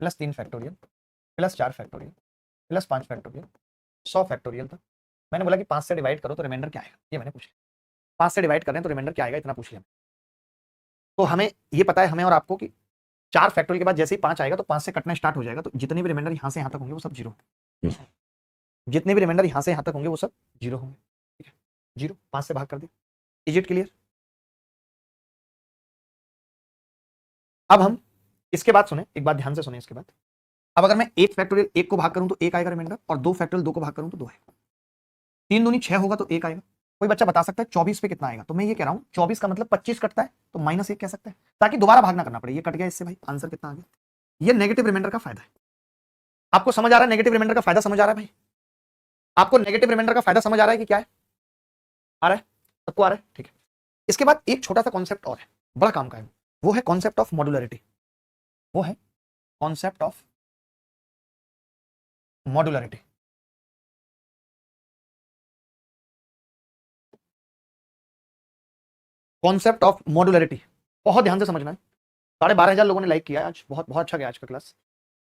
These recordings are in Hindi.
Plus 3 factorial plus 4 factorial plus 5 factorial 100 factorial था। मैंने बोला कि 5 से डिवाइड करो तो रिमाइंडर क्या आएगा, ये मैंने पूछ लिया। 5 से डिवाइड कर रहे हैं तो रिमाइंडर क्या आएगा, इतना पूछ लिया। तो हमें ये पता है, हमें और आपको, कि 4 फैक्टोरियल के बाद जैसे ही 5 आएगा तो 5 से कटना स्टार्ट हो जाएगा, तो जितने भी रिमाइंडर यहाँ से यहाँ तक होंगे वो सब जीरो, जितने भी रिमाइंडर यहाँ से यहाँ तक होंगे वो सब जीरो होंगे। ठीक है, जीरो 5 से भाग कर दिया। Is it clear? अब हम इसके बाद सुने, एक बात ध्यान से सुने इसके बाद। अब अगर मैं 1 फैक्टोरियल 1 को भाग करूं तो 1 आएगा रिमाइंडर, और 2 फैक्टोरियल 2 को भाग करूं तो 2 आएगा। 3 दूनी 6 होगा तो 1 आएगा। कोई बच्चा बता सकता है 24 पे कितना आएगा? तो मैं ये कह रहा हूं 24 का मतलब 25 कटता है तो -1 कह सकते हैं, ताकि दोबारा भागना करना पड़े। ये कट गया, इससे भाई आंसर कितना आ गया? ये नेगेटिव रिमाइंडर का फायदा है। आपको समझ आ रहा है नेगेटिव रिमाइंडर का फायदा? समझ आ रहा है भाई? आपको नेगेटिव रिमाइंडर का फायदा समझ आ रहा है कि क्या है? आ रहा है सबको? आ रहा है, ठीक है। इसके बाद एक छोटा सा कॉन्सेप्ट और है, बड़ा काम का है, वो है कॉन्सेप्ट ऑफ मॉड्यूलरिटी। वो है concept of modularity. Concept of modularity बहुत ध्यान से समझना है। 12,500 लोगों ने लाइक किया आज, बहुत बहुत अच्छा गया आज का क्लास।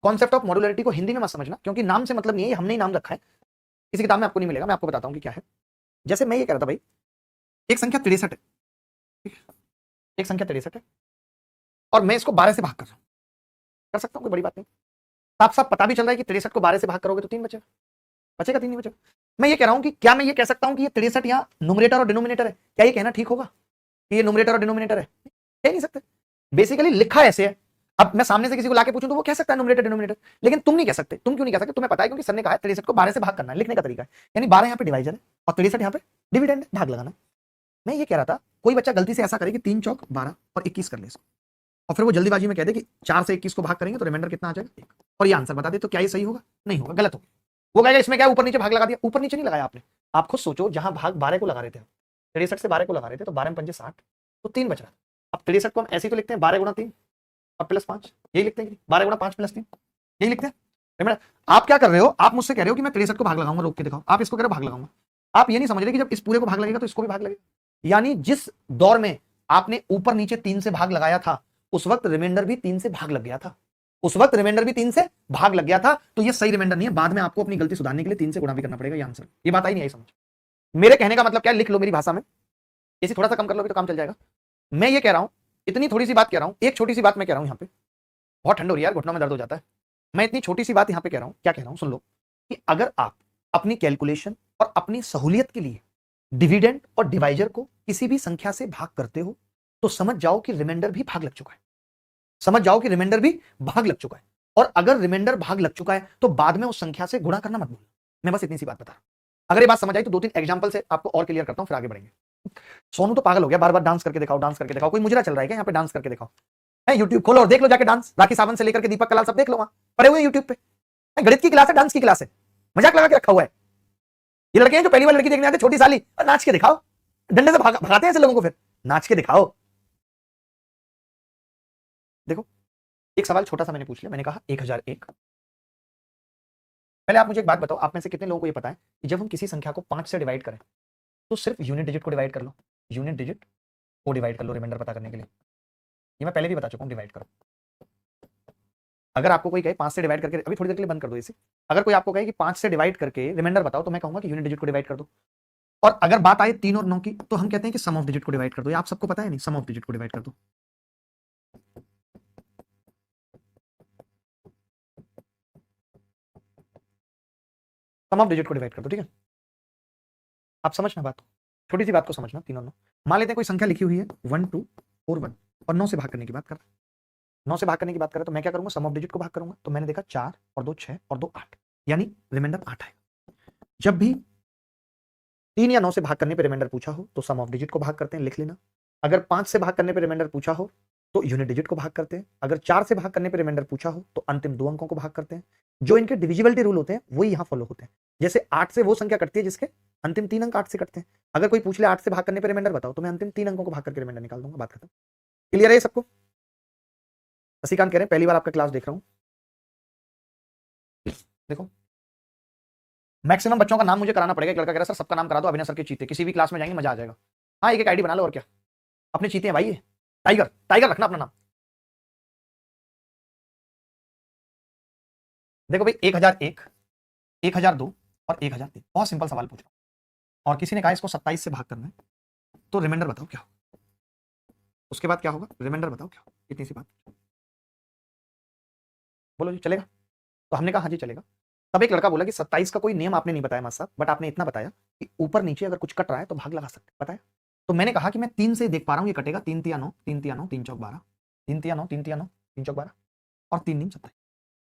कॉन्सेप्ट ऑफ मॉड्यूलरिटी को हिंदी में मत समझना, क्योंकि नाम से मतलब नहीं है, हमने ही नाम रखा है, किसी किताब में आपको नहीं मिलेगा। मैं आपको बताता हूं कि क्या है। जैसे मैं ये कह रहा था भाई, एक संख्या 63 है, ठीक है? एक संख्या 63 है और मैं इसको 12 से भाग कर रहा हूं, कर सकता हूं, कोई बड़ी बात नहीं। साफ साफ पता भी चल रहा है कि 63 को 12 से भाग करोगे तो 3 बचेगा, बचेगा 3 नहीं बचेगा। मैं ये कह रहा हूं कि क्या मैं ये कह सकता हूं कि ये 63 यहाँ न्यूमरेटर और डिनोमिनेटर है? क्या ये कहना ठीक होगा कि ये न्यूमरेटर और डिनोमिनेटर है? कह नहीं सकते। बेसिकली लिखा ऐसे है। अब मैं सामने से किसी को लाके पूछूं तो वो कह सकता है न्यूमरेटर डिनोमिनेटर, लेकिन तुम नहीं कह सकते। तुम क्यों नहीं कह सकते? तुम्हें पता है क्योंकि सर ने कहा है 63 को 12 से भाग करना है, लिखने का तरीका है। यानी 12 यहाँ पे डिवाइजर है और 63 यहाँ पे डिविडेंड है, भाग लगाना है। मैं ये कह रहा था कोई बच्चा गलती से ऐसा करे कि 3 चौक 12 और 21 कर ले इसको, और फिर वो जल्दीबाजी में कह दे कि 4 से 21 को भाग करेंगे तो रिमाइंडर कितना आ जाएगा? 1, और ये आंसर बता दे, तो क्या ये सही होगा? नहीं होगा, गलत होगा। वो कहेगा इसमें क्या ऊपर नीचे भाग लगा दिया। ऊपर नीचे नहीं लगाया आपने, आप खुद सोचो, जहां भाग 12 को लगा रहे थे, 63 से 12 को लगा रहे थे, तो 12 में 5 60, तो 3 बच रहा था। अब 63 को हम ऐसे ही तो लिखते हैं 12 गुणा 3 और प्लस 5, यही लिखते हैं कि 12 गुणा 5 प्लस 3, यही लिखते हैं। आप क्या कर रहे हो? आप मुझसे कह रहे हो कि मैं 63 को भाग लगाऊंगा, रोक के दिखाओ। आप इसको कह रहे हो भाग लगाऊंगा। आप ये नहीं समझ रहे कि जब इस पूरे को भाग लगेगा तो इसको भी भाग लगेगा। यानी जिस दौर में आपने ऊपर नीचे 3 से भाग लगाया था, उस वक्त रिमाइंडर भी 3 से भाग लग गया था। उस वक्त रिमाइंडर भी 3 से भाग लग गया था, तो ये सही रिमाइंडर नहीं है। बाद में आपको अपनी गलती सुधारने के लिए 3 से गुणा भी करना पड़ेगा। ये आंसर, ये बात आई नहीं आई समझ? मेरे कहने का मतलब क्या है, लिख लो मेरी भाषा में, इसे थोड़ा सा कम कर लोगे तो काम चल जाएगा। मैं ये कह रहा हूं, इतनी थोड़ी सी बात कह रहा हूं, एक छोटी सी बात मैं कह रहा हूं। यहां पे बहुत ठंड हो रही है यार, घुटनों में दर्द हो जाता है। मैं इतनी छोटी सी बात यहां पे कह रहा हूं, क्या कह रहा हूं सुन लो, कि अगर आप अपनी कैलकुलेशन और अपनी सहूलियत के लिए डिविडेंड और डिवाइजर को किसी भी संख्या से भाग करते हो, तो समझ जाओ कि रिमाइंडर भी भाग लग चुका है। समझ जाओ कि रिमाइंडर भी भाग लग चुका है। और अगर रिमाइंडर भाग लग चुका है तो बाद में उस संख्या से गुणा करना मत भूलना। मैं बस इतनी सी बात बता रहा हूं। अगर ये बात समझ आई तो 2-3 एग्जांपल से आपको और क्लियर करता हूं, फिर आगे बढ़ेंगे। सोनू तो पागल हो गया, बार बार डांस करके दिखाओ, डांस करके दिखाओ। कोई मुजरा चल रहा है क्या यहाँ पे? डांस करके दिखाओ। है यूट्यूब खोलो और देख लो जाके डांस। राखी सावंत से लेकर के दीपक कलाल सब देख लो, वहां पड़े हुए यूट्यूब पे। गणित की क्लास है, डांस की क्लास है, मजाक लगा के रखा हुआ है। ये लड़के हैं जो पहली बार लड़की देखने आते, छोटी साली, और नाच के दिखाओ। डंडे से भगाते हैं ऐसे लोगों को, फिर नाच के दिखाओ। देखो, एक सवाल छोटा सा मैंने पूछ लिया, मैंने कहा 1001। पहले आप मुझे एक बात बताओ, आप में से कितने लोगों को ये पता है कि जब हम किसी संख्या को 5 से डिवाइड करें तो सिर्फ यूनिट डिजिट को डिवाइड कर लो, यूनिट डिजिट को डिवाइड कर लो रिमाइंडर पता करने के लिए। ये मैं पहले भी बता चुका हूं, डिवाइड करो। अगर आपको कोई कहे 5 से डिवाइड करके, अभी थोड़ी देर के लिए बंद कर दो इसे। अगर कोई आपको कहे कि 5 से डिवाइड करके रिमाइंडर बताओ, तो मैं कहूंगा कि यूनिट डिजिट को डिवाइड कर दो। और अगर बात आए 3 और 9 की, तो हम कहते हैं कि सम ऑफ डिजिट को डिवाइड कर दो। ये आप सबको पता है नहीं? सम ऑफ डिजिट को डिवाइड कर दो। सम ऑफ डिजिट को डिवाइड कर दो, ठीक है? आप समझना बात, छोटी सी बात को समझना। 3 और 9, मान लेते हैं कोई संख्या लिखी हुई है 1 2 4 1 और 9 से भाग करने की बात कर रहा है। 9 से भाग करने की बात करें तो मैं क्या करूंगा? सम ऑफ डिजिट को भाग करूंगा। तो मैंने देखा 4 और 2 6 और 2 8, यानी रिमाइंडर 8 आएगा। जब भी 3 या 9 से भाग करने पे रिमाइंडर पूछा हो तो सम ऑफ डिजिट को भाग करते हैं, लिख लेना। अगर 5 से भाग करने पे रिमाइंडर पूछा हो तो यूनिट डिजिट को भाग करते हैं। अगर 4 से भाग करने पे रिमाइंडर पूछा हो तो अंतिम 2 अंकों को भाग करते हैं। जो इनके डिविजिबिलिटी रूल होते हैं वही यहां फॉलो होते हैं। जैसे 8 से वो संख्या कटती है जिसके अंतिम 3 अंक 8 से कटते हैं। अगर कोई पूछ ले 8 से भाग करने पे रिमाइंडर बताओ, तो मैं अंतिम 3 अंकों को भाग करके रिमाइंडर निकाल दूंगा, बात खत्म। क्लियर है सबको? शशिकांत कह रहे हैं पहली बार आपका क्लास देख रहा हूं। देखो, मैक्सिमम बच्चों का नाम मुझे कराना पड़ेगा। एक लड़का कह रहा सर सबका नाम करा दो, अभिनव सर के चीते, किसी भी क्लास में जाएंगे मजा आ जाएगा। हाँ, एक आईडी बना लो और क्या, अपने चीते हैं भाई। टाइगर टाइगर रखना अपना नाम। देखो भाई 1001, 1002 और 1003, बहुत सिंपल सवाल पूछ रहा हूं, और किसी ने कहा इसको 27 से भाग करना है, तो रिमाइंडर बताओ क्या होगा, उसके बाद क्या होगा, रिमाइंडर बताओ क्या होगा, इतनी सी बात। बोलो जी चलेगा? तो हमने कहा हाँ जी चलेगा। तब एक लड़का बोला कि 27 का कोई नियम आपने नहीं बताया मास्टर साहब, बट आपने इतना बताया कि ऊपर नीचे अगर कुछ कट रहा है तो भाग लगा सकते हैं, बताया। तो मैंने कहा कि मैं 3 से देख पा रहा हूं ये कटेगा, 3 तिया 9, 3 तिया 9, 3 चौक 12, 3 तिया 9, 3 तिया 9, 3 चौक 12 और 3 नीम 27।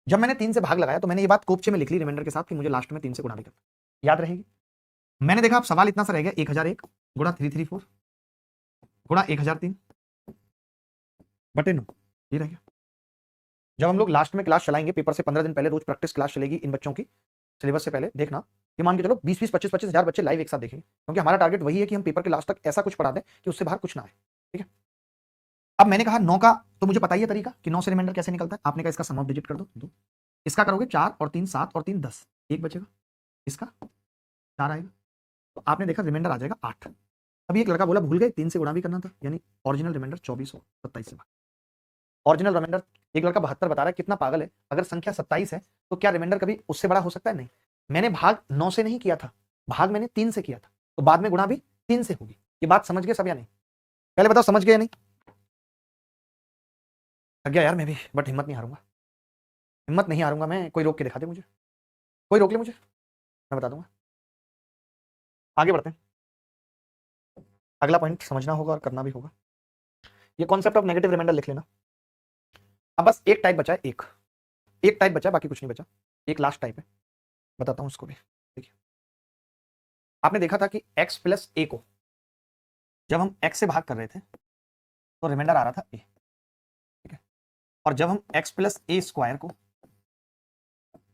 जब मैंने 3 से भाग लगाया तो मैंने ये बात कोपचे में लिख ली रिमाइंडर के साथ कि मुझे लास्ट में 3 से गुणा भी करना, याद रहेगी। मैंने देखा अब सवाल इतना सा रह गया, 1001 गुणा 334 गुणा 1003 बटे 9, ये रह गया। जब हम लोग लास्ट में क्लास चलाएंगे पेपर से 15 दिन पहले, रोज प्रैक्टिस क्लास चलेगी इन बच्चों की सिलेबस से पहले, देखना ये मान के चलो 20-20, 25-25 हजार बच्चे लाइव एक साथ देखेंगे, क्योंकि हमारा टारगेट वही है कि हम पेपर के लास्ट तक ऐसा कुछ पढ़ा दें कि उससे बाहर कुछ ना आए, ठीक है। अब मैंने कहा 9 का, तो मुझे बताइए तरीका कि 9 से रिमाइंडर कैसे निकलता है। आपने कहा इसका सम ऑफ डिजिट कर दो, 2, इसका करोगे 4 और 3 7 और 3 10, एक बचेगा, इसका 4 आएगा, तो आपने देखा रिमाइंडर आ जाएगा 8। अभी एक लड़का बोला भूल गए 3 से गुणा भी करना था, यानी ओरिजिनल रिमाइंडर 24 हो 27 से भाग। ओरिजिनल रिमाइंडर एक लड़का 72 बता रहा है, कितना पागल है, अगर संख्या 27 है तो क्या रिमाइंडर कभी उससे बड़ा हो सकता है? नहीं। मैंने भाग 9 से नहीं किया था, भाग मैंने 3 से किया था, तो बाद में गुणा भी 3 से होगी। ये बात समझ गए सब या नहीं? पहले बताओ समझ गए या नहीं? थक गया यार मैं भी, बट हिम्मत नहीं हारूंगा, हिम्मत नहीं हारूंगा मैं। कोई रोक के दिखा दे मुझे, कोई रोक ले मुझे, मैं बता दूंगा। आगे बढ़ते हैं, अगला पॉइंट समझना होगा और करना भी होगा। ये कॉन्सेप्ट ऑफ नेगेटिव रिमाइंडर लिख लेना। अब बस एक टाइप बचा है, एक टाइप बचा है, बाकी कुछ नहीं बचा। एक लास्ट टाइप है, बताता हूं उसको भी। देखिए आपने देखा था कि x प्लस ए को जब हम x से भाग कर रहे थे तो रिमाइंडर आ रहा था a, ठीक है। और जब हम x प्लस ए स्क्वायर को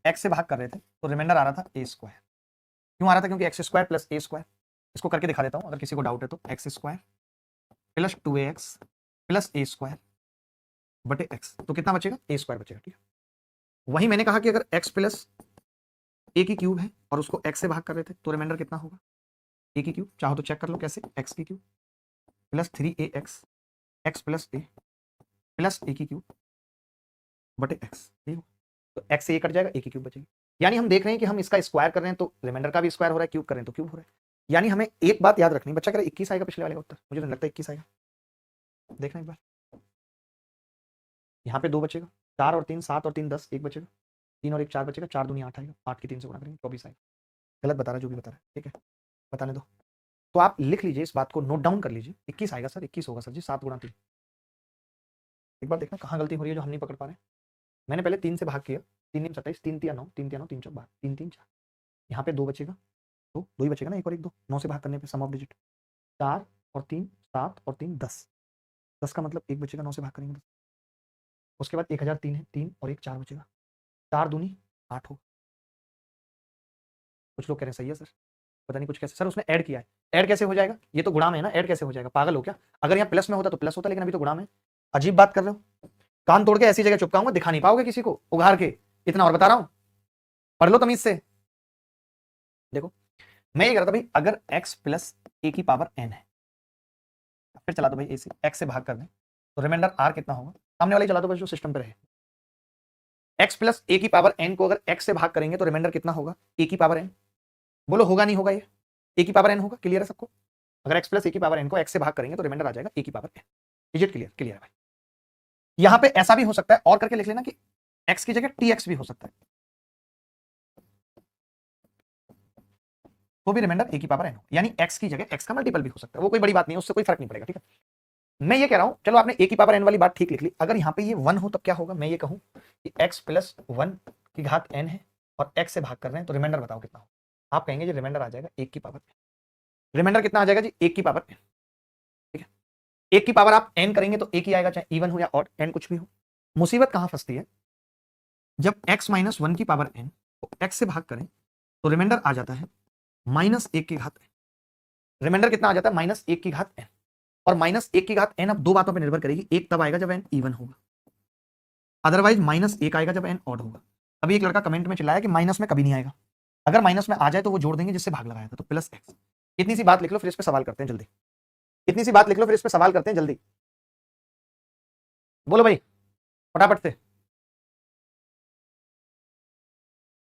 x से भाग कर रहे थे तो रिमाइंडर आ रहा था a स्क्वायर। क्यों आ रहा था? क्योंकि x square plus A square. इसको करके दिखा देता हूं अगर किसी को डाउट है तो, X square plus 2ax plus A square बटे एक्स, तो कितना बचेगा? ए स्क्वायर बचेगा, ठीक है। वही मैंने कहा कि अगर x प्लस ए की क्यूब है और उसको x से भाग कर रहे थे तो रिमाइंडर कितना होगा? ए की क्यूब, चाहो तो चेक कर लो कैसे, x की cube plus 3ax x plus A plus A की क्यूब बटे एक्स, ठीक है। तो एक्स से ए कट जाएगा, ए की क्यूब बचेगी। यानी हम देख रहे हैं कि हम इसका स्क्वायर कर रहे हैं तो रिमाइंडर का भी स्क्वायर हो रहा है, क्यूब कर रहे हैं तो क्यूब हो रहा है। यानी हमें एक बात याद रखनी, बच्चा कह रहा है 21 आएगा पिछले वाले का उत्तर, मुझे नहीं लगता 21 आएगा। देखना एक बार, यहाँ पे 2 बचेगा, 4 और 3 7 और 3 10, एक बचेगा, 3 और 1 4 बचेगा, 4 दूनी 8 आएगा, 8 की 3 से गुणा करेंगे 24 आएगा। गलत बता रहा है जो भी बता रहा है, ठीक है, बताने दो। तो आप लिख लीजिए, इस बात को नोट डाउन कर लीजिए, 21 आएगा सर, 21 होगा सर जी, 7 गुणा 3। एक बार देखना कहाँ गलती हो रही है जो हम नहीं पकड़ पा रहे हैं। मैंने पहले 3 से भाग किया, 3 नीम 27, 3 तिया 9, 3 तिया 9, 3 चौक 12, 3 3 4, यहाँ पे 2 बचेगा, दो ही बचेगा ना, एक और एक 2, 9 से भाग करने पे सम ऑफ डिजिट 4 और 3 7 और 3 10, 10 का मतलब एक बचेगा 9 से भाग करेंगे 10। उसके बाद 1003 है, 3 और 1 4 बचेगा, 4 दूनी 8 हो। कुछ लोग कह रहे हैं सही है सर, पता नहीं कुछ कैसे सर उसने ऐड किया है, ऐड कैसे हो जाएगा? ये तो गुणा में है ना, ऐड कैसे हो जाएगा? पागल हो क्या? अगर यहाँ प्लस में होता तो प्लस होता, लेकिन अभी तो गुणा में। अजीब बात कर रहे हो, कान तोड़ के ऐसी जगह चुपकाऊंगा, दिखा नहीं पाओगे किसी को उघार के, इतना और बता रहा हूं, पढ़ लो तमीज से। देखो मैं ये कह रहा था भाई, अगर x प्लस ए की पावर n है, फिर चला दो भाई ए से, x से भाग कर दें तो रिमाइंडर r कितना होगा? सामने वाले चला दो बस जो सिस्टम पे रहे। x प्लस ए की पावर n को अगर x से भाग करेंगे तो रिमाइंडर कितना होगा? a की पावर n। बोलो होगा नहीं होगा? ये a की पावर n होगा, क्लियर है सबको? अगर x प्लस ए की पावर n को x से भाग करेंगे तो रिमाइंडर आ जाएगा a की power n। Digit clear? Clear है भाई। यहां पे ऐसा भी हो सकता है और करके लिख लेना कि x की जगह tx भी हो सकता है, तो भी रिमाइंडर a की पावर n हो, यानी x की जगह x का मल्टीपल भी हो सकता है, वो कोई बड़ी बात नहीं है, उससे कोई फर्क नहीं पड़ेगा, ठीक है। मैं ये कह रहा हूं, चलो आपने a की पावर n वाली बात ठीक लिख ली, अगर यहाँ पे ये 1 हो तब क्या होगा? मैं ये कहूं कि x प्लस 1 की घात n है और x से भाग कर रहे हैं तो रिमाइंडर बताओ कितना होगा? आप कहेंगे जी रिमाइंडर आ जाएगा 1 की पावर n। रिमाइंडर कितना आ जाएगा जी? 1 की पावर n, ठीक है। 1 की पावर आप n करेंगे तो 1 ही आएगा, चाहे इवन हो या ऑड, n कुछ भी हो। मुसीबत कहां फंसती है? जब x माइनस 1 की पावर n को x से भाग करें तो रिमाइंडर आ जाता है -1 की घात n। रिमाइंडर कितना आ जाता है? -1 की घात n। और -1 की घात n अब दो बातों पर निर्भर करेगी, एक तब आएगा जब n इवन होगा, अदरवाइज -1 आएगा जब n ऑड होगा। अभी एक लड़का कमेंट में चिल्लाया कि माइनस में कभी नहीं आएगा, अगर माइनस में आ जाए तो वो जोड़ देंगे जिससे भाग लगाया था, तो प्लस x। इतनी सी बात लिख लो, फिर इस पे सवाल करते हैं जल्दी। इतनी सी बात लिख लो, फिर इस पे सवाल करते हैं जल्दी। बोलो भाई फटाफट से।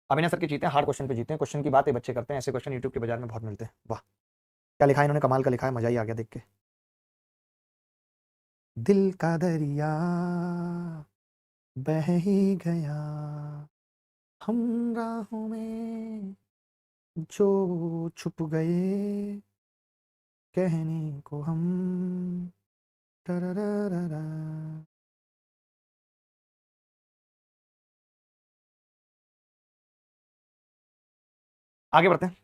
अभिनय सर के जीते हैं, हार्ड क्वेश्चन पे जीते हैं, क्वेश्चन की बात है बच्चे करते हैं, ऐसे क्वेश्चन यूट्यूब के बाजार में बहुत मिलते हैं। वाह क्या लिखा है इन्होंने, कमाल का लिखा है, मजा ही आ गया देख के। दिल का दरिया बह ही गया हम राहों में जो छुप गए कहने को हम टररररर। आगे बढ़ते हैं।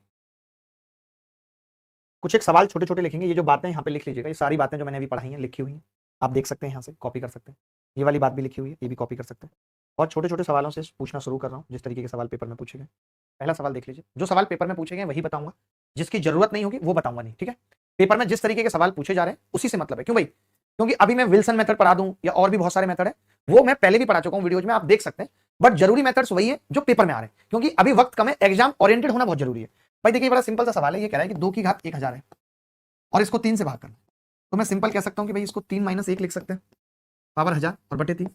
कुछ एक सवाल छोटे छोटे लिखेंगे, ये जो बातें यहाँ पे लिख लीजिएगा, ये सारी बातें जो मैंने अभी पढ़ाई हैं लिखी हुई हैं, आप देख सकते हैं, यहाँ से कॉपी कर सकते हैं। ये वाली बात भी लिखी हुई है, ये भी कॉपी कर सकते हैं। और छोटे छोटे सवालों से पूछना शुरू कर रहा हूँ, जिस तरीके के सवाल पेपर में पूछे गए। पहला सवाल देख लीजिए, जो सवाल पेपर में पूछे गए वही बताऊंगा, जिसकी जरूरत नहीं होगी वो बताऊंगा नहीं, ठीक है। पेपर में जिस तरीके के सवाल पूछे जा रहे हैं उसी से मतलब है। क्यों भाई? क्योंकि अभी मैं विल्सन मेथड पढ़ा दूं या और भी बहुत सारे मेथड है, वो मैं पहले भी पढ़ा चुका हूं वीडियोज में, आप देख सकते हैं। बट जरूरी मेथड्स वही है जो पेपर में आ रहे हैं, क्योंकि अभी वक्त कम है, एग्जाम ओरिएंटेड होना बहुत जरूरी है। भाई देखिए बड़ा सिंपल सा सवाल है, ये कह रहा है कि 2 की घात 1000 है और इसको 3 से भाग करना है। तो मैं सिंपल कह सकता हूं कि भाई इसको 3 - 1 लिख सकते हैं, पावर 1000 और बटे 3।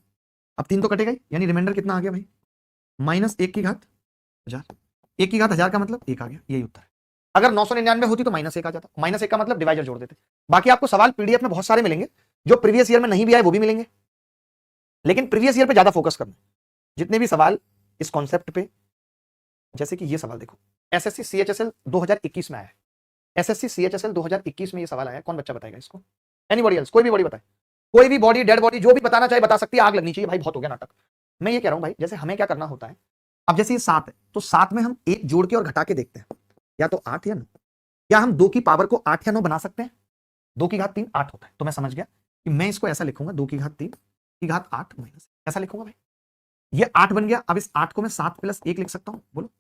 अब 3 तो कटेगा ही, यानी रिमाइंडर कितना आ गया भाई, -1 की घात 1000। 1 की घात 1000 का मतलब 1 आ गया, यही उत्तर है। अगर 999 होती तो -1 आ जाता, -1 का मतलब डिवाइजर जोड़ देते। बाकी आपको सवाल पीडीएफ में बहुत सारे मिलेंगे, जो प्रीवियस ईयर में नहीं भी आए वो भी मिलेंगे, लेकिन प्रीवियस ईयर पे ज्यादा फोकस करना। जितने भी सवाल इस कॉन्सेप्ट पे, जैसे कि ये सवाल देखो, एसएससी सीएचएसएल 2021 में आया है, एसएससी सीएचएसएल 2021 में ये सवाल आया, कौन बच्चा बताएगा इसको? एनीबॉडी एल्स, कोई भी बॉडी बताए, कोई भी बॉडी, डेड बॉडी, जो भी बताना चाहे बता सकती है। आग लगनी चाहिए भाई, बहुत हो गया नाटक। मैं ये कह रहा हूं भाई, जैसे हमें क्या करना होता है, अब जैसे ये 7 है तो 7 में हम 1 जोड़ के और घटा के देखते हैं, या तो 8 या 9, या हम 2 की पावर को 8 या 9 बना सकते हैं। 2 की घात 3 8 होता है, तो मैं समझ गया कि मैं इसको ऐसा लिखूंगा, 2 की घात 3 की घात 8 माइनस, ऐसा लिखूंगा भाई। ये 8 बन गया। अब इस 8 को मैं 7 + 1 लिख सकता हूं, बोलो,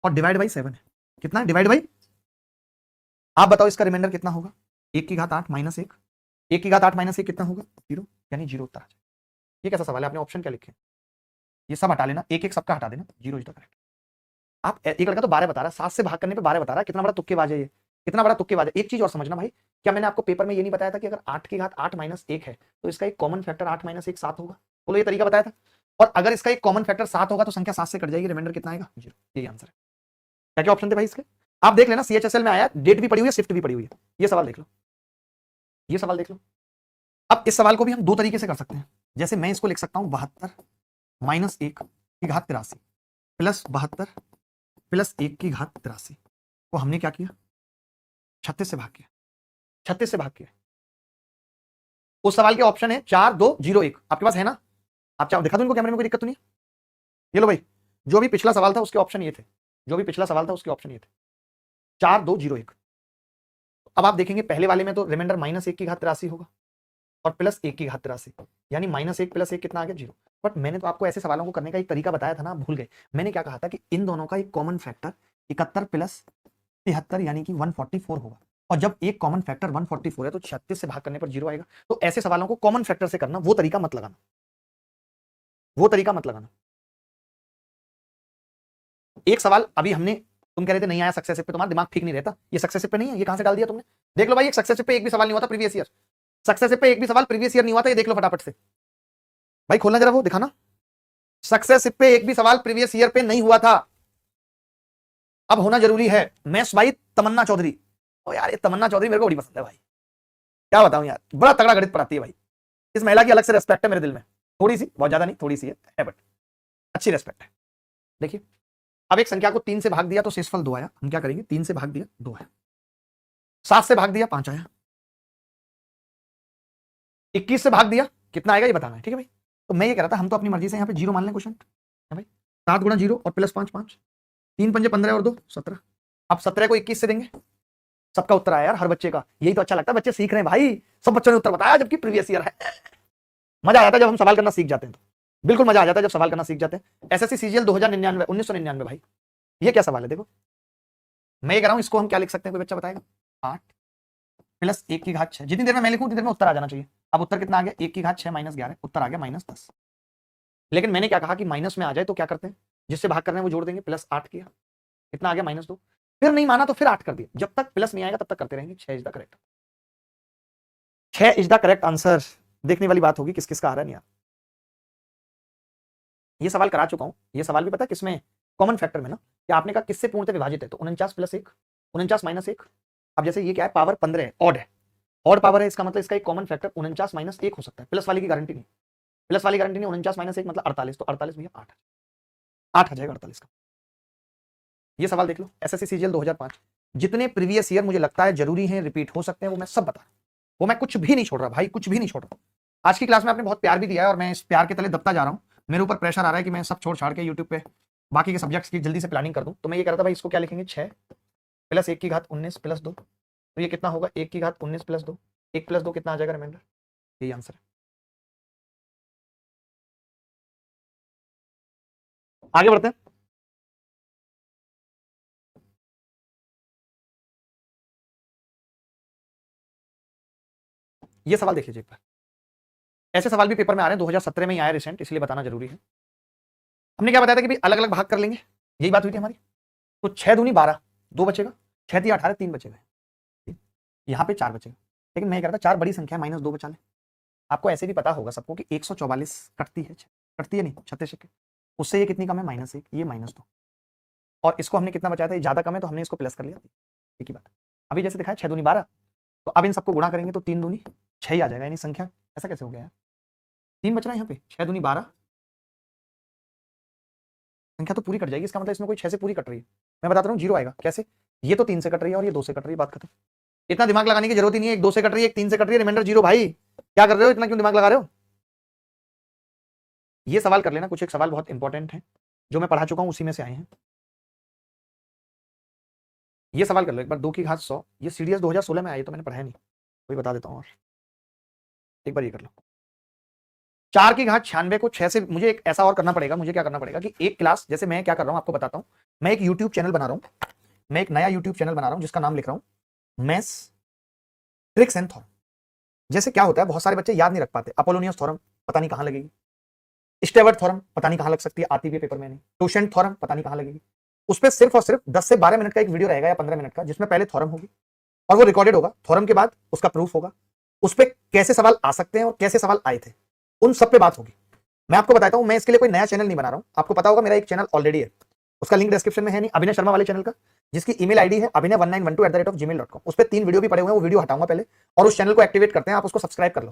और डिवाइड बाई 7 है, कितना है डिवाइड बाई, आप बताओ इसका रिमाइंडर कितना होगा? 1 की घात 8 - 1, 1 की घात 8 - 1 कितना होगा? 0, यानी 0 उत्तर आ जाए। ये कैसा सवाल है? आपने ऑप्शन क्या लिखे? ये सब हटा लेना, एक एक सबका हटा देना, 0 इज द करेक्ट। आप एक लड़का तो 12 बता रहा है, 7 से भाग करने पे 12 बता रहा है, कितना बड़ा तुक्केबाज है ये, कितना बड़ा तुक्केबाज है। एक चीज और समझना भाई, क्या मैंने आपको पेपर में ये नहीं बताया था कि अगर 8 की घात 8 - 1 है तो इसका एक कॉमन फैक्टर 8 - 1 7 होगा? बोलो, ये तरीका बताया था। और अगर इसका एक कॉमन फैक्टर 7 होगा तो संख्या 7 से कट जाएगी, रिमाइंडर कितना आएगा? 0। यही आंसर है। क्या क्या ऑप्शन थे भाई इसके? आप देख लेना, सीएचएसएल में आया, डेट भी पड़ी हुई है, शिफ्ट भी पड़ी हुई है। ये सवाल देख लो, ये सवाल देख लो। अब इस सवाल को भी हम 2 तरीके से कर सकते हैं। जैसे मैं इसको लिख सकता हूं 72 - 1 की घात 83 प्लस 72 प्लस 1 की घात 83 को हमने क्या किया? 36 से भाग किया, 36 से भाग किया। उस सवाल के ऑप्शन है 4 2 0 1, आपके पास है ना? आप चाहो दिखा दो इनको कैमरे में, कोई दिक्कत तो नहीं है? ये लो भाई, जो भी पिछला सवाल था उसके ऑप्शन ये थे, जो भी पिछला सवाल था उसके ऑप्शन ये थे, 4 2 0 1। अब आप देखेंगे पहले वाले में तो रिमाइंडर -1 की घात 83 होगा और प्लस 1 की घात 83, यानी -1 प्लस 1 कितना आ गया? 0। बट मैंने तो आपको ऐसे सवालों को करने का एक तरीका बताया था ना, आप भूल गए। मैंने क्या कहा था कि इन दोनों का एक कॉमन फैक्टर 71 प्लस 73 यानी कि 144 होगा, और जब एक कॉमन फैक्टर 144 है तो 36 से भाग करने पर 0 आएगा। तो ऐसे सवालों को कॉमन फैक्टर से करना, वो तरीका मत लगाना, वो तरीका मत लगाना। एक सवाल अभी हमने, तुम कह रहे थे नहीं आया सक्सेसिव पे, तुम्हारा दिमाग ठीक नहीं रहता, ये सक्सेसिव पे नहीं है, ये कहां से डाल दिया तुमने? देख लो भाई, एक सक्सेसिव पे एक भी सवाल नहीं हुआ था प्रीवियस ईयर, सक्सेसिव पे एक भी सवाल प्रीवियस ईयर नहीं हुआ था, ये देख लो फटाफट से भाई, खोलना जरा वो दिखाना, सक्सेसिव पे एक भी सवाल प्रीवियस ईयर पे नहीं हुआ था। अब होना जरूरी है। मैथ्स भाई तमन्ना चौधरी, ओ यार ये तमन्ना चौधरी मेरे को बड़ी पसंद है भाई, क्या बताऊं यार, बड़ा तगड़ा गणित पढ़ाती है भाई। इस महिला की अलग से रेस्पेक्ट है मेरे दिल में, थोड़ी सी, बहुत ज्यादा नहीं, थोड़ी सी है बट अच्छी रेस्पेक्ट है। देखिए, अब एक संख्या को 3 से भाग दिया तो शेषफल 2 आया, हम क्या करेंगे, 3 से भाग दिया 2 आया, 7 से भाग दिया 5 आया, 21 से भाग दिया कितना आएगा ये बताना है, ठीक है भाई। तो मैं ये कह रहा था, हम तो अपनी मर्जी से यहाँ पे 0 मान लें क्वेश्चन है भाई, 7 गुणा 0 और प्लस 5 5, 3 पंजे 15 और 2 17। अब 17 को 21 से देंगे, सबका उत्तर आया यार, हर बच्चे का, यही तो अच्छा लगता है, बच्चे सीख रहे हैं भाई, सब बच्चों ने उत्तर बताया जबकि प्रीवियस ईयर है। मजा आ जाता है जब हम सवाल करना सीख जाते हैं, तो बिल्कुल मजा आ जाता है जब सवाल करना सीख जाते हैं। एसएससी सीजीएल 2099 1999 भाई, ये क्या सवाल है देखो, मैं ये कह रहा हूं, इसको हम क्या लिख सकते हैं, कोई बच्चा बताएगा? 8 प्लस 1 की घात 6, जितनी देर में मैं लिखूं उतनी देर में उत्तर आ जाना चाहिए। अब उत्तर कितना आ गया? 1 की घात 6 - 11, उत्तर आ गया -10। लेकिन मैंने क्या कहा कि माइनस में आ जाए तो क्या करते हैं, जिससे भाग कर रहे हैं वो जोड़ देंगे, प्लस 8 किया, कितना आ गया? -2। फिर नहीं माना तो फिर 8 कर दिया, जब तक प्लस नहीं आएगा तब तक करते रहेंगे। 6 is the correct, 6 is the correct answer. देखने वाली बात होगी किस किस का आ रहा है नहीं। ये सवाल करा चुका हूं, ये सवाल भी पता है किसमें, कॉमन फैक्टर में ना, कि आपने कहा किससे पूर्णतः विभाजित है, तो 49 प्लस 1, 49 माइनस 1। अब जैसे ये क्या है, पावर 15 है, ऑड है, ऑड पावर है, इसका मतलब इसका एक कॉमन फैक्टर 49 माइनस 1 हो सकता है। प्लस वाली की गारंटी नहीं, प्लस वाली गारंटी नहीं। 49 माइनस 1 मतलब 48, तो 48 भैया 8 8 आ जाएगा 48 का। ये सवाल देख लो, एसएससी सीजीएल 2005, जितने प्रीवियस ईयर मुझे लगता है जरूरी है रिपीट हो सकते हैं, वो मैं सब बता रहा हूं, वो मैं कुछ भी नहीं छोड़ रहा भाई, कुछ भी नहीं छोड़ रहा। आज की क्लास में आपने बहुत प्यार भी दिया है और मैं इस प्यार के तले दबता जा रहा हूं। मेरे ऊपर प्रेशर आ रहा है कि मैं सब छोड़ छाड़ के यूट्यूब पे बाकी के सब्जेक्ट्स की जल्दी से प्लानिंग कर दूं। तो मैं ये कह रहा था भाई, इसको क्या लिखेंगे, 6 प्लस 1 की घात 19 प्लस 2, तो ये कितना होगा, 1 की घात 19 प्लस 2, 1 प्लस 2 कितना आ जाएगा रिमाइंडर, यही आंसर है। आगे बढ़ते हैं। ये सवाल देख लीजिए एक बार, ऐसे सवाल भी पेपर में आ रहे हैं, 2017 में ही आया रिसेंट, इसलिए बताना जरूरी है। हमने क्या बताया था कि भाई अलग अलग भाग कर लेंगे, यही बात हुई थी हमारी। तो 6 दूनी 12, 2 बचेगा, 6 3 18, 3 बचेगा, यहाँ पे 4 बचेगा। लेकिन मैं कह रहा था 4 बड़ी संख्या माइनस 2 बचा ले। आपको ऐसे भी पता होगा सबको कि 144 कटती है, कटती है नहीं 36 के, उससे ये कितनी कम है, -1, ये -2, और इसको हमने कितना बचाया था, ये ज्यादा कम है तो हमने इसको प्लस कर लिया, एक ही बात। अभी जैसे दिखाया 6 दूनी 12, तो अब इन सबको गुणा करेंगे तो 3 दूनी 6 ही आ जाएगा, यानी संख्या ऐसा कैसे हो गया यार, 3 बच रहा है यहाँ पे, 6 दूनी 12, संख्या तो पूरी कट जाएगी, इसका मतलब इसमें कोई 6 से पूरी कट रही है। मैं बताता हूँ 0 आएगा कैसे, ये तो 3 से कट रही है और ये 2 से कट रही है, बात खत्म। इतना दिमाग लगाने की जरूरत ही नहीं है, एक 2 से कट रही है, एक 3 से कट रही है, रिमाइंडर 0। भाई क्या कर रहे हो, इतना क्यों दिमाग लगा रहे हो। ये सवाल कर लेना, कुछ एक सवाल बहुत इंपॉर्टेंट है जो मैं पढ़ा चुका हूं, उसी में से आए हैं। ये सवाल कर लो एक बार, 2 की घात 100, ये सीडीएस 2016 में आई, तो मैंने पढ़ाया नहीं, वही बता देता हूँ। और एक बार ये कर लो, 4 की घात 96 को 6 से, मुझे एक ऐसा और करना पड़ेगा, मुझे क्या करना पड़ेगा कि एक क्लास, जैसे मैं क्या कर रहा हूं आपको बताता हूं, मैं एक यूट्यूब चैनल बना रहा हूं, मैं एक नया यूट्यूब चैनल बना रहा हूं जिसका नाम लिख रहा हूं मैथ्स ट्रिक्स एंड थॉरम। जैसे क्या होता है, बहुत सारे बच्चे याद नहीं रख पाते, अपोलोनियस थॉरम पता नहीं कहां लगेगी, स्टेवर्ट थॉरम पता नहीं कहां लग सकती है, आती भी पेपर में नहीं, टोशेंट थॉरम पता नहीं कहां लगेगी। उस पर सिर्फ और सिर्फ 10 से 12 मिनट का एक वीडियो रहेगा या 15 मिनट का, जिसमें पहले थॉरम होगी और वो रिकॉर्डेड होगा, थॉरम के बाद उसका प्रूफ होगा, उस पर कैसे सवाल आ सकते हैं और कैसे सवाल आए थे, उन सब पे बात होगी। मैं आपको बताता हूं, मैं इसके लिए कोई नया चैनल नहीं बना रहा हूं, आपको पता होगा मेरा एक चैनल ऑलरेडी है, उसका लिंक डिस्क्रिप्शन में है नहीं, अभिनय शर्मा वाले चैनल का, जिसकी ईमेल आईडी है abhinay1912@gmail.com, उस पर 3 वीडियो भी पड़े हुए हैं, वो वीडियो हटाऊंगा पहले और उस चैनल को एक्टिवेट करते हैं, आप उसको सब्सक्राइब कर लो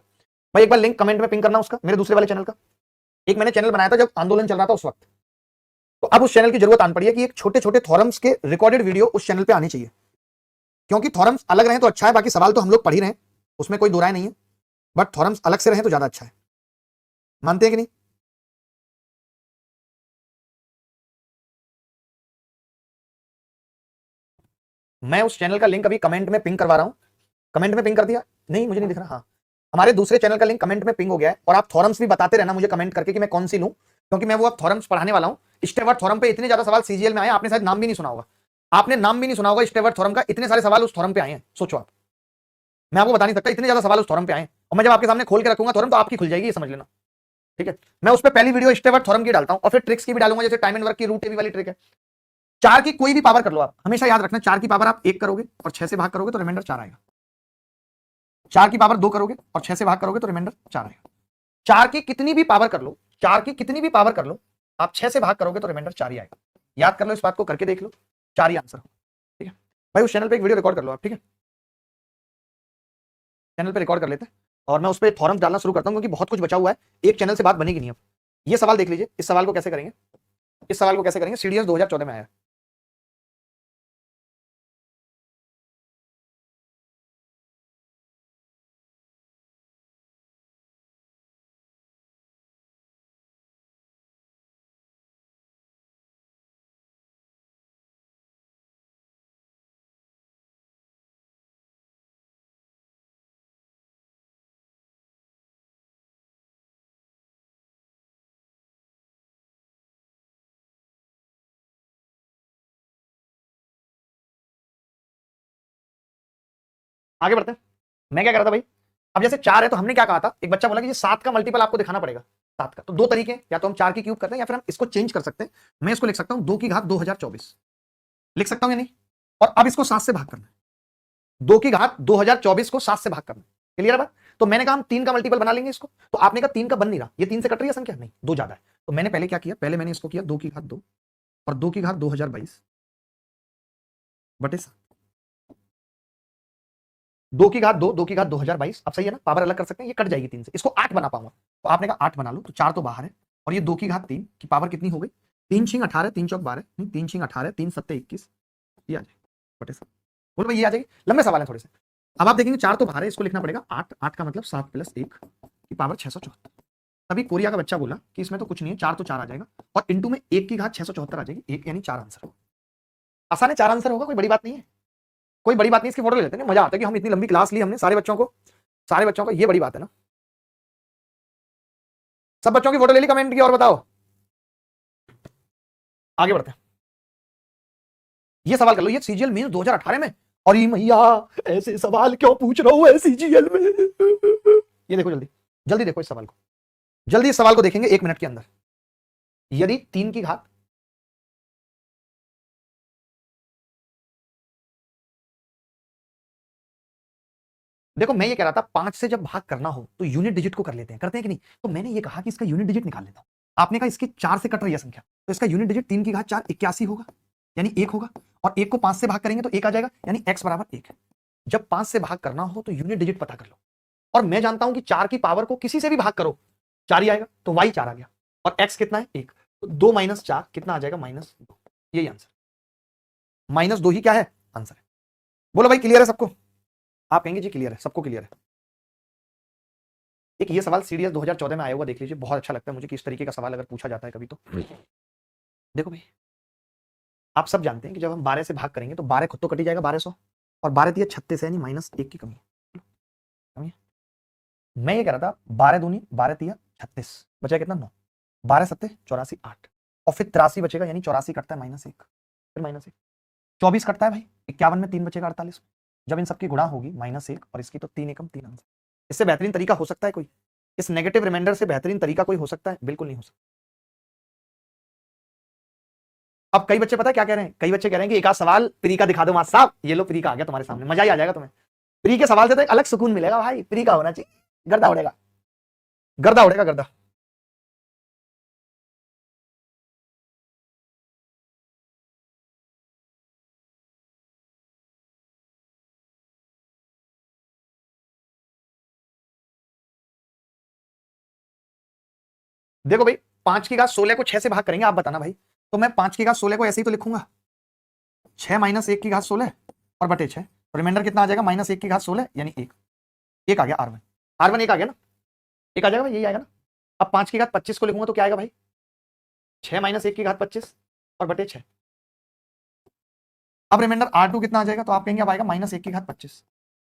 भाई। एक बार लिंक कमेंट में पिंग करना उसका, मेरे दूसरे वाले चैनल का। एक मैंने चैनल बनाया था जब आंदोलन चल रहा था उस वक्त, तो अब उस चैनल की जरूरत आन पड़ी है कि एक छोटे छोटे थॉरम्स के रिकॉर्डेड वीडियो उस चैनल पे आनी चाहिए, क्योंकि थॉरम्स अलग रहे तो अच्छा है, बाकी सवाल तो हम लोग पढ़ ही रहे हैं, उसमें कोई दो राय नहीं है, बट थॉरम्स अलग से रहे तो ज्यादा अच्छा है, मानते हैं कि नहीं। मैं उस चैनल का लिंक अभी कमेंट में पिंग करवा रहा हूं, कमेंट में पिंग कर दिया, नहीं मुझे नहीं दिख रहा, हाँ हमारे दूसरे चैनल का लिंक कमेंट में पिंग हो गया है, और आप थॉरम्स भी बताते रहना मुझे कमेंट करके कि मैं कौन सी लूं, क्योंकि मैं वो अब थॉरम्स पढ़ाने वाला हूं। स्टेवर्ट थॉरम पे इतने ज्यादा सवाल सीजीएल में आए, आपने शायद नाम भी नहीं सुना होगा, आपने नाम भी नहीं सुना होगा स्टेवर्ट थॉरम का, इतने सारे सवाल उस थॉरम पे आए हैं, सोचो आप, मैं आपको बता नहीं सकता, इतने ज्यादा सवाल उस थॉरम पे आए, और मैं जब आपके सामने खोल के रखूंगा थॉरम तो आपकी खुल जाएगी, ये समझ लेना, ठीक है। मैं उस पर पहली वीडियो स्टेवर्ट थॉरम की डालता हूं और फिर ट्रिक्स की भी डालूंगा, जैसे टाइम एंड वर्क की रूट टेबल वाली ट्रिक है। 4 की कोई भी पावर कर लो आप, हमेशा याद रखना 4 की पावर आप 1 करोगे और 6 से भाग करोगे तो रिमाइंडर 4 आएगा, 4 की पावर 2 करोगे और 6 से भाग करोगे तो रिमाइंडर 4 आएगा। 4 की कितनी भी पावर कर लो, 4 की कितनी भी पावर कर लो, आप 6 से भाग करोगे तो रिमाइंडर 4 ही आएगा, याद कर लो, इस बात को करके देख लो, 4 ही आंसर हो, ठीक है भाई। उस चैनल पे एक वीडियो रिकॉर्ड कर लो आप, ठीक है, चैनल पे रिकॉर्ड कर लेते हैं और मैं उस पर थॉरम्स डालना शुरू करता हूं, क्योंकि बहुत कुछ बचा हुआ है, एक चैनल से बात बनेगी नहीं अब। ये सवाल देख लीजिए, इस सवाल को कैसे करेंगे, इस सवाल को कैसे करेंगे, सीडीएस 2014 में आया। आगे बढ़ते हैं। मैं क्या कर रहा था भाई, अब जैसे 4 है तो हमने क्या कहा था, एक बच्चा बोला कि ये 7 का मल्टीपल आपको दिखाना पड़ेगा, 7 का, तो दो तरीके, या तो हम 4 की क्यूब करते हैं या फिर हम इसको चेंज कर सकते हैं। मैं इसको लिख सकता हूं 2 की घात 2024, लिख सकता हूं या नहीं, और अब इसको 7 से भाग करना है, 2 की घात 2024 को 7 से भाग करना है, क्लियर है बात। तो मैंने कहा हम 3 का मल्टीपल बना लेंगे इसको, तो आपने कहा 3 का बन नहीं रहा, ये 3 से कट रही है संख्या, नहीं 2 ज्यादा है, तो मैंने पहले क्या किया, पहले मैंने इसको किया 2 की घात 2, और 2 की घात 2022 बटे 7। 2 की घात 2, 2 की घात 2022। अब सही है ना, पावर अलग कर सकते हैं, ये कट जाएगी 3 से, इसको 8 बना पाऊंगा। तो आपने कहा 8 बना लो, तो 4 तो बाहर है, और ये 2 की घात 3 की पावर कितनी हो गई? 3 छिंग 18, 3 चौक 12, नहीं 3 छिंग 18, 3 सत्ते 21, ये आ जाएगी बटे 7। बोलो भाई ये आ जाएगी। लंबे सवाल है थोड़े से। अब आप देखेंगे 4 तो बाहर है, इसको लिखना पड़ेगा 8, 8 का मतलब 7 + 1 की पावर 674। तभी कोरिया का बच्चा बोला कि इसमें तो कुछ नहीं है, 4 तो 4 आ जाएगा, और इंटू में 1 की घात 674 आ जाएगी, 1 यानी 4 आंसर। आसान है, 4 आंसर होगा, कोई बड़ी बात नहीं है, कोई बड़ी बात नहीं। इसकी फोटो ले लेते हैं, मजा आता है कि हम इतनी लंबी क्लास ली हमने सारे बच्चों को, ये बड़ी बात है ना। सब बच्चों की फोटो ले ली कमेंट की, और बताओ आगे बढ़ते हैं। ये सवाल कर लो, ये सीजीएल मेंस 2018 में, और ये मैया ऐसे सवाल क्यों पूछ रहा हूं सीजीएल में। ये देखो जल्दी जल्दी देखो इस सवाल को, जल्दी इस सवाल को देखेंगे 1 मिनट के अंदर। यदि 3 की घात देखो, मैं ये कह रहा था 5 से जब भाग करना हो तो यूनिट डिजिट को कर लेते हैं, करते हैं कि नहीं? तो मैंने ये कहा कि इसका यूनिट डिजिट निकाल लेता हूं। आपने कहा इसकी 4 से कट रही है संख्या, तो इसका यूनिट डिजिट 3 की घात 4 81 होगा, यानी 1 होगा, और 1 को 5 से भाग करेंगे तो 1 आ जाएगा, यानी x बराबर 1 है। जब 5 से भाग करना हो तो यूनिट डिजिट पता कर लो, और मैं जानता हूं कि 4 की पावर को किसी से भी भाग करो 4 ही आएगा, तो y 4 आ गया, और x कितना है 1, तो 2 - 4 कितना आ जाएगा -2, यही आंसर, -2 ही क्या है आंसर है। बोलो भाई क्लियर है सबको? आप कहेंगे जी क्लियर है, सबको क्लियर है। एक ये सवाल सीडीएस 2014 में आया होगा, देख लीजिए, बहुत अच्छा लगता है मुझे कि इस तरीके का सवाल अगर पूछा जाता है कभी तो। देखो भाई, आप सब जानते हैं कि जब हम 12 से भाग करेंगे तो 12 खुद तो कटी जाएगा 1200, और 12 दिया 36 है, यानी -1 की कमी है। मैं ये कह रहा था 12 दूनी 12 तिया 36, बचा कितना 9, 12 सत्ते 84 8, और फिर 83 बचेगा, यानी 84 कटता है -1, फिर -1, 24 कटता है भाई 51 में, 3 बचेगा 48 में। जब इन सबकी गुणा होगी -1 और इसकी, तो 3 एकम 3 आंसर। इससे बेहतरीन तरीका हो सकता है कोई? इस नेगेटिव रिमाइंडर से बेहतरीन तरीका कोई हो सकता है? बिल्कुल नहीं हो सकता। अब कई बच्चे पता है क्या कह रहे हैं? कई बच्चे कह रहे हैं कि एक आध सवाल प्री का दिखा दो मास्टर साहब। ये लो प्री का आ गया तुम्हारे सामने, मजा ही आ जाएगा तुम्हें। प्री के सवाल से तो एक अलग सुकून मिलेगा भाई, प्री का होना चाहिए, गर्दा उड़ेगा, गर्दा उड़ेगा, गर्दा। देखो भाई, 5 की घात 16 को 6 से भाग करेंगे, आप बताना भाई, तो मैं 5 की घात 16 को ऐसे ही तो लिखूंगा, 6 - 1 की घात 16 और बटे 6, तो रिमाइंडर कितना आ जाएगा? -1 की घात 16, यानी 1, 1 आ गया R1, R1 1 आ गया ना, 1 आ जाएगा भाई, यही आएगा ना। अब 5 की घात 25 को लिखूंगा तो क्या आएगा भाई? 6 - 1 की घात 25 और बटे 6। अब रिमाइंडर R2 कितना आ जाएगा? तो आप कहेंगे अब आएगा -1 की घात 25,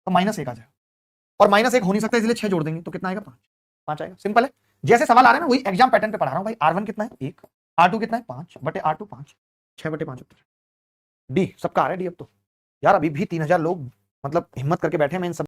तो -1 आ जाएगा, और -1 हो नहीं सकता, इसलिए 6 जोड़ देंगे, तो कितना आएगा? 5, 5 आएगा। सिंपल है, जैसे सवाल आ रहे हैं ना वही एग्जाम पैटर्न पे पढ़ा रहा हूं भाई। R1 कितना है? 1, R2 कितना है? 5 बटे R2 5, 6 बटे 5 उत्तर। डी सबका आ रहा है डी। अब तो यार अभी भी 3000 लोग मतलब हिम्मत करके बैठे हैं, मैं इन सब